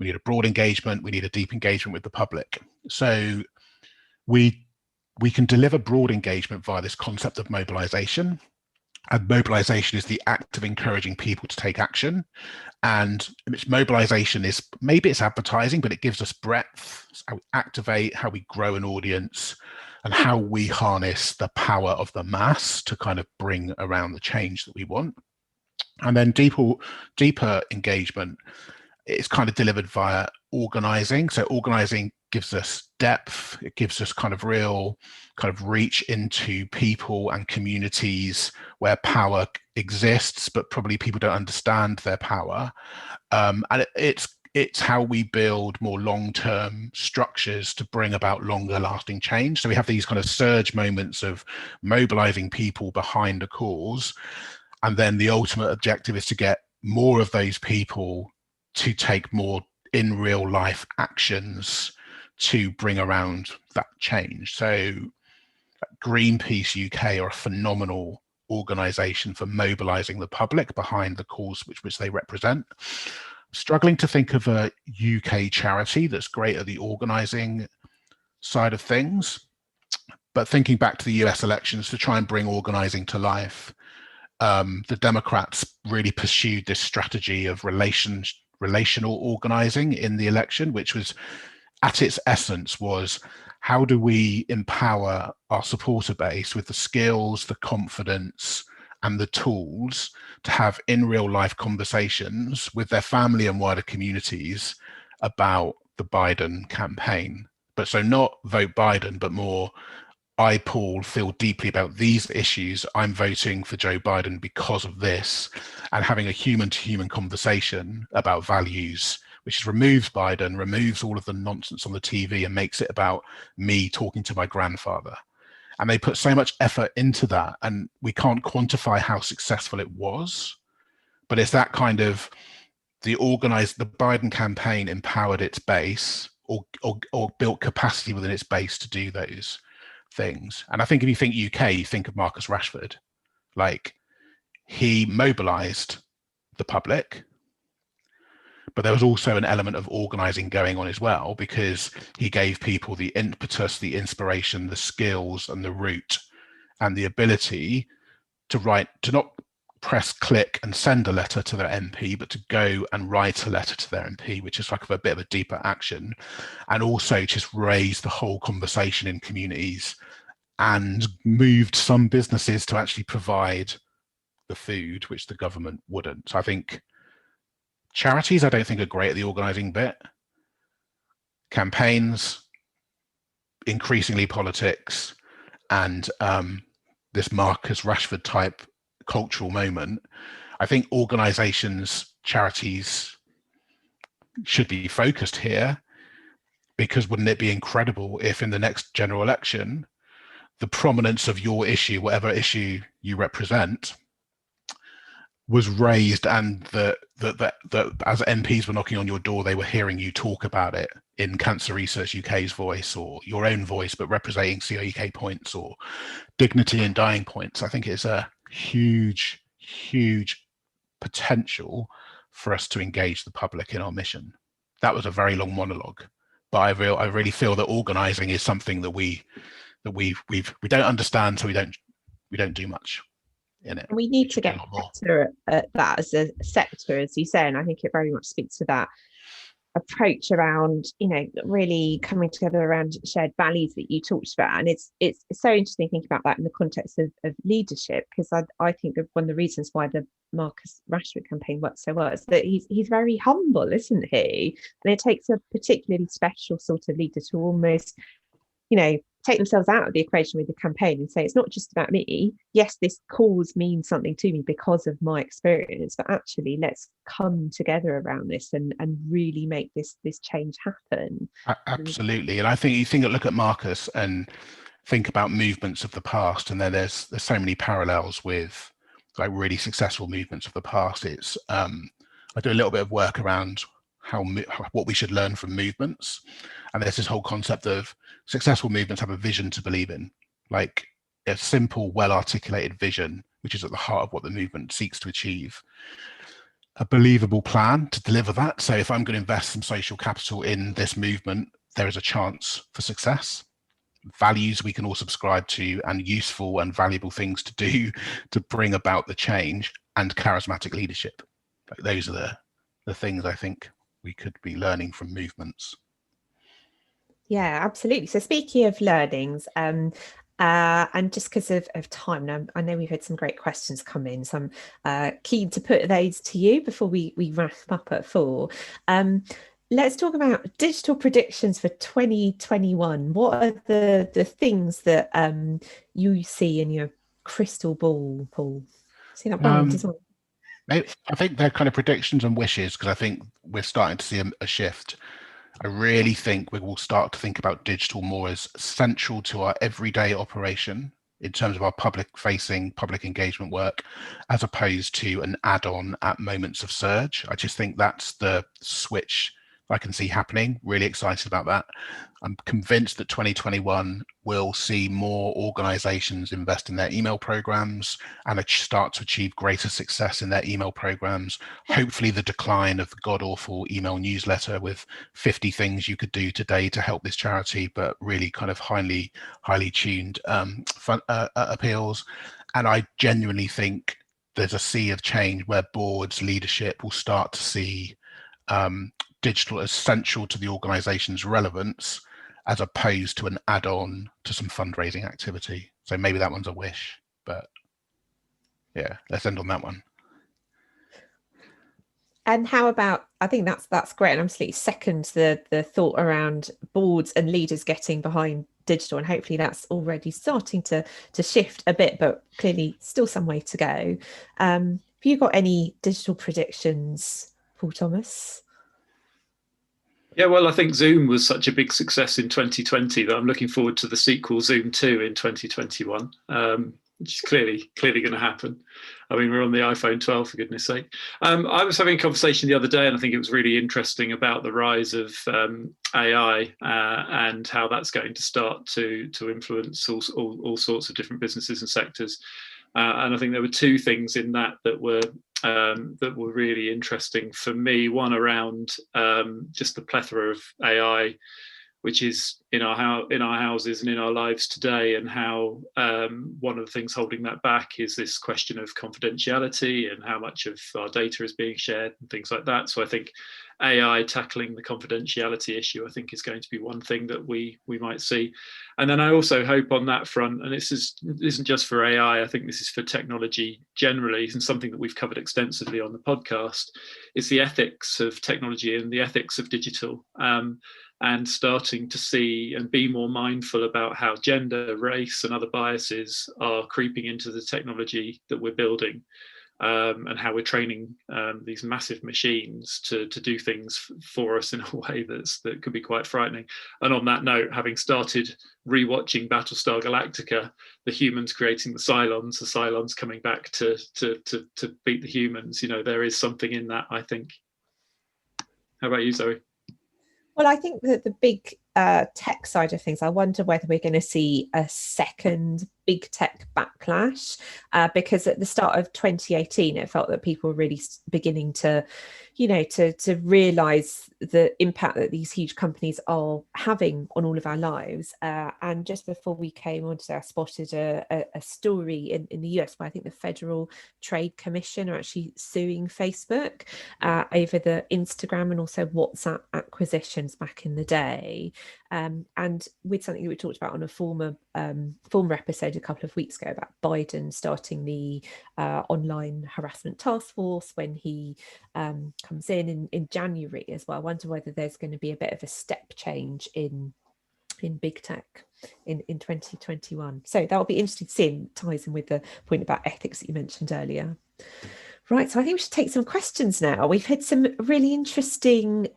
We need a broad engagement. We need a deep engagement with the public. So we can deliver broad engagement via this concept of mobilization. And mobilization is the act of encouraging people to take action. And its mobilization is, maybe it's advertising, but it gives us breadth. It's how we activate, how we grow an audience, and how we harness the power of the mass to kind of bring around the change that we want. And then deeper engagement is kind of delivered via organizing. So organizing gives us depth. It gives us kind of real kind of reach into people and communities where power exists, but probably people don't understand their power. And it's how we build more long-term structures to bring about longer lasting change. So we have these kind of surge moments of mobilizing people behind a cause. And then the ultimate objective is to get more of those people to take more in real life actions to bring around that change. So Greenpeace UK are a phenomenal organisation for mobilising the public behind the cause which they represent. I'm struggling to think of a UK charity that's great at the organising side of things, but thinking back to the US elections to try and bring organising to life, the Democrats really pursued this strategy of relational organising in the election, which was at its essence was, how do we empower our supporter base with the skills, the confidence, and the tools to have in real life conversations with their family and wider communities about the Biden campaign. But so not vote Biden, but more, I, Paul, feel deeply about these issues. I'm voting for Joe Biden because of this, and having a human-to-human conversation about values, which removes Biden, removes all of the nonsense on the TV and makes it about me talking to my grandfather. And they put so much effort into that, and we can't quantify how successful it was, but it's that kind of, the Biden campaign empowered its base or built capacity within its base to do those things. And I think if you think UK, you think of Marcus Rashford. Like, he mobilized the public, but there was also an element of organizing going on as well, because he gave people the impetus, the inspiration, the skills and the route and the ability to not press click and send a letter to their MP, but to go and write a letter to their MP, which is like a bit of a deeper action, and also just raise the whole conversation in communities and moved some businesses to actually provide the food, which the government wouldn't. So I think charities, I don't think, are great at the organising bit. Campaigns, increasingly politics, and this Marcus Rashford type cultural moment. I think organisations, charities should be focused here, because wouldn't it be incredible if in the next general election, the prominence of your issue, whatever issue you represent, was raised, and that as MPs were knocking on your door, they were hearing you talk about it in Cancer Research UK's voice, or your own voice, but representing CRUK points or dignity and dying points. I think it's a huge potential for us to engage the public in our mission. That was a very long monologue, but I really feel that organising is something that we don't understand, so we don't do much in it. And we need to get better at that as a sector, as you say, and I think it very much speaks to that approach around, really coming together around shared values that you talked about. And it's so interesting to think about that in the context of leadership, because I think that one of the reasons why the Marcus Rashford campaign works so well is that he's very humble, isn't he? And it takes a particularly special sort of leader to almost, take themselves out of the equation with the campaign and say, it's not just about me. Yes, this cause means something to me because of my experience, but actually let's come together around this and really make this change happen. Absolutely. And I think look at Marcus and think about movements of the past, and then there's so many parallels with like really successful movements of the past. It's I do a little bit of work around what we should learn from movements, and there's this whole concept of successful movements have a vision to believe in, like a simple, well-articulated vision, which is at the heart of what the movement seeks to achieve, a believable plan to deliver that. So if I'm going to invest some social capital in this movement, there is a chance for success, values we can all subscribe to, and useful and valuable things to do to bring about the change, and charismatic leadership. Like, those are the things I think we could be learning from movements. Yeah, absolutely. So speaking of learnings, and just because of time, now I know we've had some great questions come in, so I'm keen to put those to you before we wrap up at 4. Let's talk about digital predictions for 2021. What are the things that you see in your crystal ball, Paul? See that blind as well? I think they're kind of predictions and wishes, because I think we're starting to see a shift. I really think we will start to think about digital more as central to our everyday operation in terms of our public-facing, public engagement work, as opposed to an add-on at moments of surge. I just think that's the switch I can see happening. Really excited about that. I'm convinced that 2021 will see more organizations invest in their email programs and start to achieve greater success in their email programs. Hopefully the decline of the god-awful email newsletter with 50 things you could do today to help this charity, but really kind of highly tuned appeals. And I genuinely think there's a sea of change where boards, leadership will start to see digital as central to the organization's relevance, as opposed to an add-on to some fundraising activity. So maybe that one's a wish, but yeah, let's end on that one. And how about, I think that's great, and absolutely second the thought around boards and leaders getting behind digital, and hopefully that's already starting to shift a bit, but clearly still some way to go. Have you got any digital predictions, Paul Thomas? Yeah, well, I think Zoom was such a big success in 2020 that I'm looking forward to the sequel, Zoom 2, in 2021, which is clearly going to happen. I mean, we're on the iPhone 12, for goodness sake. I was having a conversation the other day, and I think it was really interesting about the rise of AI and how that's going to start to influence all sorts of different businesses and sectors. And I think there were 2 things in that were really interesting for me. One around just the plethora of AI, which is in our houses and in our lives today, and how one of the things holding that back is this question of confidentiality and how much of our data is being shared and things like that. So I think AI tackling the confidentiality issue, I think, is going to be one thing that we might see. And then I also hope on that front, and this isn't just for AI, I think this is for technology generally, and something that we've covered extensively on the podcast, is the ethics of technology and the ethics of digital, and starting to see and be more mindful about how gender, race, and other biases are creeping into the technology that we're building. and how we're training these massive machines to do things for us in a way that could be quite frightening. And on that note, having started rewatching Battlestar Galactica, the humans creating the Cylons coming back to beat the humans, there is something in that, I think. How about you, Zoe? Well, I think that the big tech side of things, I wonder whether we're going to see a second big tech backlash, because at the start of 2018, it felt that people were really beginning to, to realise the impact that these huge companies are having on all of our lives. And just before we came on today, I spotted a story in the US where I think the Federal Trade Commission are actually suing Facebook over the Instagram and also WhatsApp acquisitions back in the day. And with something that we talked about on a former episode a couple of weeks ago about Biden starting the online harassment task force when he comes in January as well. I wonder whether there's going to be a bit of a step change in big tech in 2021. So that'll be interesting to see, and ties in with the point about ethics that you mentioned earlier. Right, so I think we should take some questions now. We've had some really interesting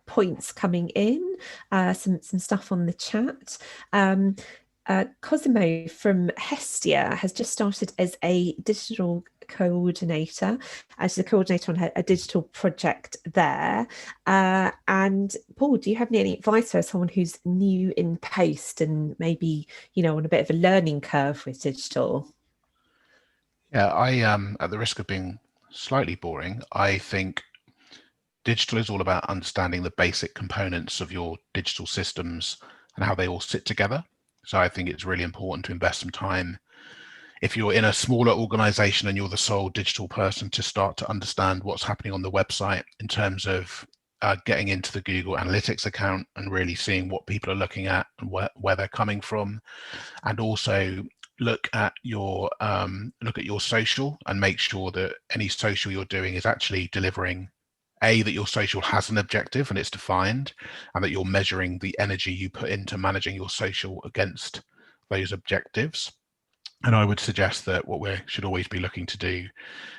points coming in, some stuff on the chat. Cosimo from Hestia has just started as a digital coordinator, as the coordinator on a digital project there. And Paul, do you have any advice for someone who's new in post and maybe, on a bit of a learning curve with digital? Yeah, I at the risk of being slightly boring, I think digital is all about understanding the basic components of your digital systems and how they all sit together. So I think it's really important to invest some time, if you're in a smaller organization and you're the sole digital person, to start to understand what's happening on the website in terms of getting into the Google Analytics account and really seeing what people are looking at and where they're coming from, and also look at your social and make sure that any social you're doing is actually delivering, that your social has an objective and it's defined, and that you're measuring the energy you put into managing your social against those objectives. And I would suggest that what we should always be looking to do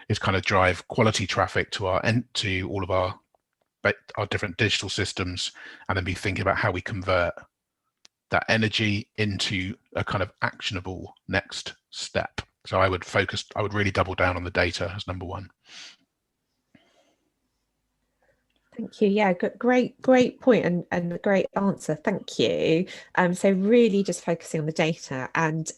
is kind of drive quality traffic to all of our different digital systems, and then be thinking about how we convert that energy into a kind of actionable next step. So I would really double down on the data as number one. Thank you. Yeah, great point and a great answer. Thank you. So really just focusing on the data, and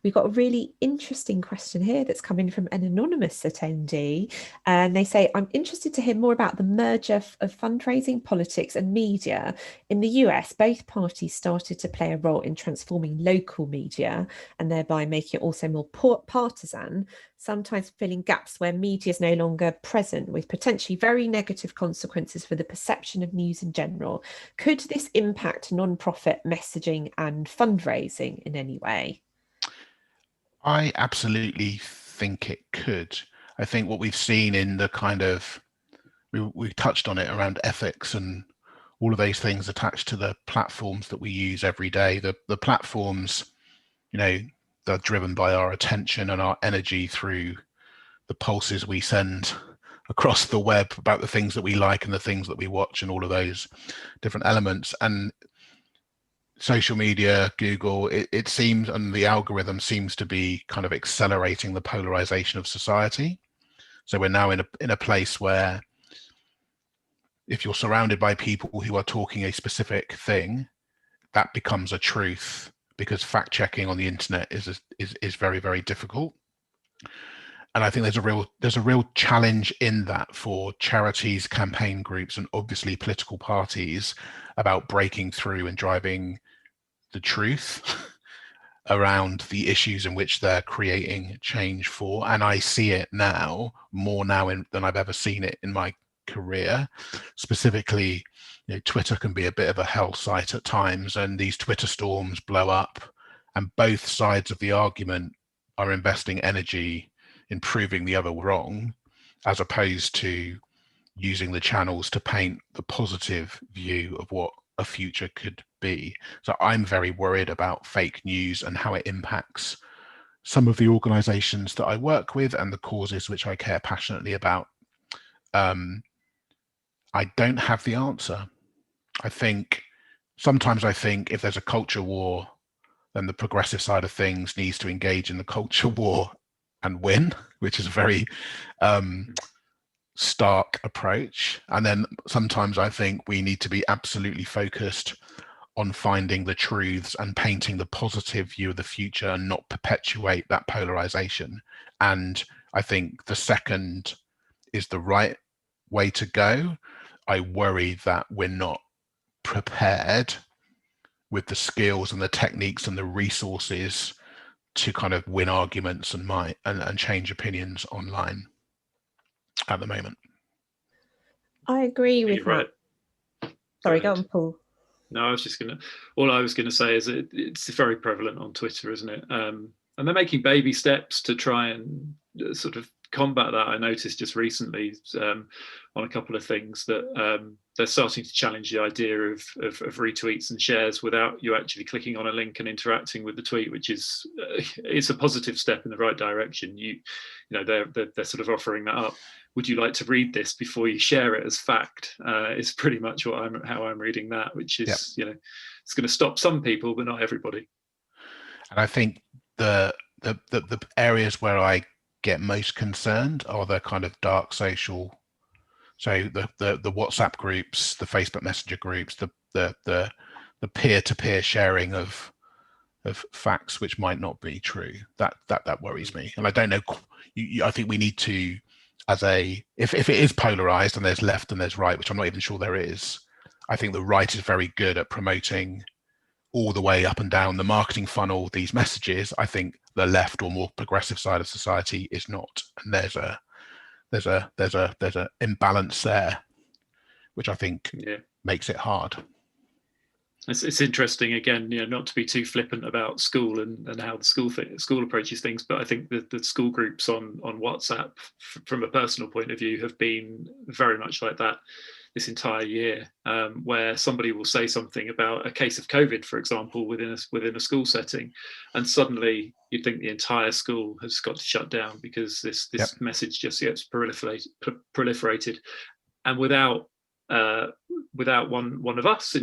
we've got a really interesting question here that's coming from an anonymous attendee, and they say, I'm interested to hear more about the merger of fundraising, politics and media. In the US, both parties started to play a role in transforming local media and thereby making it also more partisan, sometimes filling gaps where media is no longer present, with potentially very negative consequences for the perception of news in general. Could this impact non-profit messaging and fundraising in any way? I absolutely think it could. I think what we've seen in the kind of, we touched on it around ethics and all of those things attached to the platforms that we use every day. The platforms, they're driven by our attention and our energy through the pulses we send across the web about the things that we like and the things that we watch and all of those different elements. And social media, Google, it seems, and the algorithm seems to be kind of accelerating the polarization of society. So we're now in a place where if you're surrounded by people who are talking a specific thing, that becomes a truth, because fact checking on the internet is very, very difficult. And I think there's a real challenge in that for charities, campaign groups, and obviously political parties about breaking through and driving the truth around the issues in which they're creating change for. And I see it now more than I've ever seen it in my career. Specifically, Twitter can be a bit of a hell site at times, and these Twitter storms blow up, and both sides of the argument are investing energy in proving the other wrong, as opposed to using the channels to paint the positive view of what a future could be. So I'm very worried about fake news and how it impacts some of the organisations that I work with and the causes which I care passionately about. I don't have the answer. Sometimes I think if there's a culture war, then the progressive side of things needs to engage in the culture war and win, which is a very stark approach. And then sometimes I think we need to be absolutely focused on finding the truths and painting the positive view of the future and not perpetuate that polarization. And I think the second is the right way to go. I worry that we're not prepared with the skills and the techniques and the resources to kind of win arguments and change opinions online at the moment. I agree with that. Right. Sorry, go on, Paul. No, all I was gonna say is it's very prevalent on Twitter, isn't it? And they're making baby steps to try and sort of combat that. I noticed just recently on a couple of things that they're starting to challenge the idea of retweets and shares without you actually clicking on a link and interacting with the tweet, which is it's a positive step in the right direction. They're sort of offering that up. Would you like to read this before you share it as fact? Is pretty much how I'm reading that, which is it's going to stop some people, but not everybody. And I think the areas where I get most concerned are the kind of dark social, so the WhatsApp groups, the Facebook Messenger groups, the peer-to-peer sharing of facts which might not be true. That worries me, and I don't know. I think we need to, if it is polarized and there's left and there's right, which I'm not even sure there is. I think the right is very good at promoting all the way up and down the marketing funnel these messages. I think the left or more progressive side of society is not, and there's a imbalance there, which I think makes it hard. It's interesting, again, not to be too flippant about school and how the school approaches things, but I think that the school groups on WhatsApp, from a personal point of view, have been very much like that this entire year, where somebody will say something about a case of COVID, for example, within a school setting, and suddenly you'd think the entire school has got to shut down because this message just gets proliferated, and without one of us,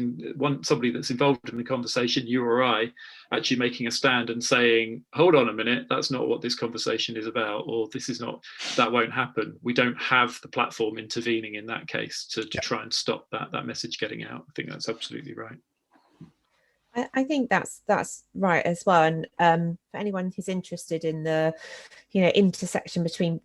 somebody that's involved in the conversation, you or I, actually making a stand and saying, hold on a minute, that's not what this conversation is about, or that won't happen. We don't have the platform intervening in that case to try and stop that message getting out. I think that's absolutely right. I think that's right as well. And for anyone who's interested in the intersection between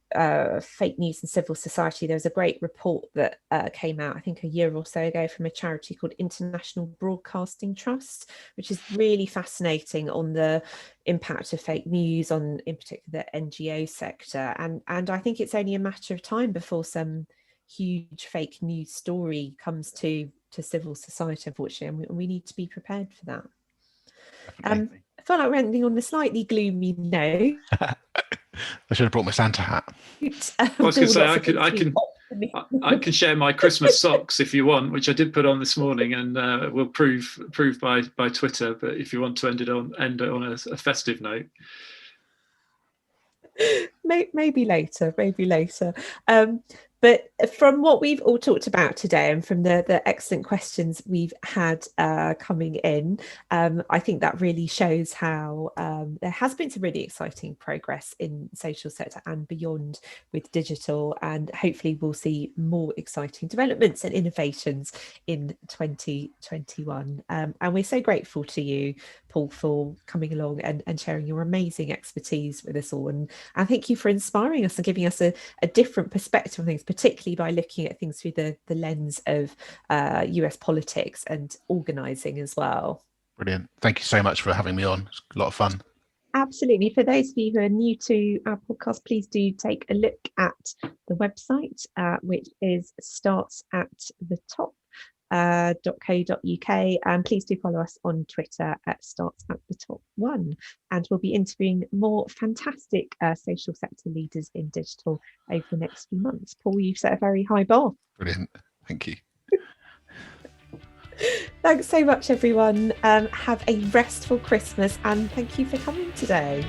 fake news and civil society, there was a great report that came out, I think, a year or so ago from a charity called International Broadcasting Trust, which is really fascinating on the impact of fake news on, in particular, the NGO sector. And I think it's only a matter of time before some huge fake news story comes to civil society, unfortunately, and we need to be prepared for that. I feel like we're ending on a slightly gloomy note. I should have brought my Santa hat. I was going to say I can share my Christmas socks if you want, which I did put on this morning, and we'll prove by Twitter. But if you want to end it on a festive note. Maybe later. But from what we've all talked about today, and from the excellent questions we've had coming in, I think that really shows how there has been some really exciting progress in the social sector and beyond with digital, and hopefully we'll see more exciting developments and innovations in 2021. And we're so grateful to you, Paul, for coming along and sharing your amazing expertise with us all. And thank you for inspiring us and giving us a different perspective on things, particularly by looking at things through the lens of US politics and organising as well. Brilliant. Thank you so much for having me on. It's a lot of fun. Absolutely. For those of you who are new to our podcast, please do take a look at the website, which is startsattethetop.co.uk, and please do follow us on Twitter at startsattethetop1, and we'll be interviewing more fantastic social sector leaders in digital over the next few months. Paul, you've set a very high bar. Brilliant. Thank you. Thanks so much, everyone. Have a restful Christmas, and thank you for coming today.